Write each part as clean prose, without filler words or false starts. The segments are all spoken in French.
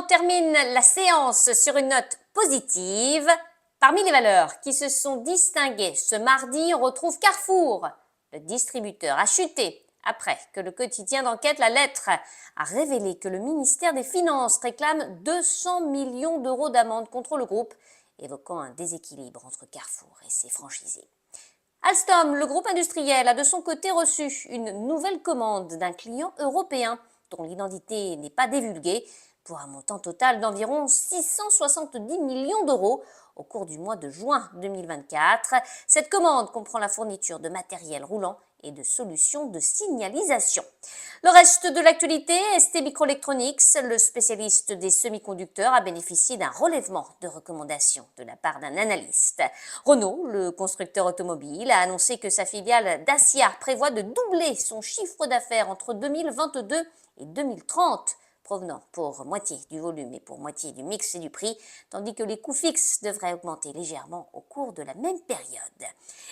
termine la séance sur une note positive. Parmi les valeurs qui se sont distinguées ce mardi, on retrouve Carrefour. Le distributeur a chuté après que le quotidien d'enquête La Lettre a révélé que le ministère des Finances réclame 200 millions d'euros d'amende contre le groupe, évoquant un déséquilibre entre Carrefour et ses franchisés. Alstom, le groupe industriel, a de son côté reçu une nouvelle commande d'un client européen dont l'identité n'est pas divulguée, pour un montant total d'environ 670 millions d'euros au cours du mois de juin 2024. Cette commande comprend la fourniture de matériel roulant et de solutions de signalisation. Le reste de l'actualité, ST Microelectronics, le spécialiste des semi-conducteurs, a bénéficié d'un relèvement de recommandations de la part d'un analyste. Renault, le constructeur automobile, a annoncé que sa filiale Dacia prévoit de doubler son chiffre d'affaires entre 2022 et 2030, provenant pour moitié du volume et pour moitié du mix et du prix, tandis que les coûts fixes devraient augmenter légèrement au cours de la même période.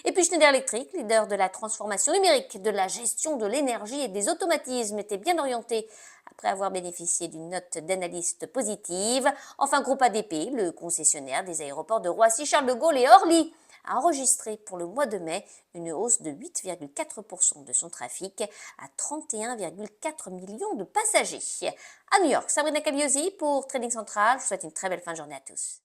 Et puis Schneider Electric, leader de la transformation numérique, de la gestion de l'énergie et des automatismes, était bien orienté après avoir bénéficié d'une note d'analyste positive. Enfin, Groupe ADP, le concessionnaire des aéroports de Roissy-Charles de Gaulle et Orly, a enregistré pour le mois de mai une hausse de 8,4% de son trafic à 31,4 millions de passagers. À New York, Sabrina Cagliosi pour Trading Central. Je vous souhaite une très belle fin de journée à tous.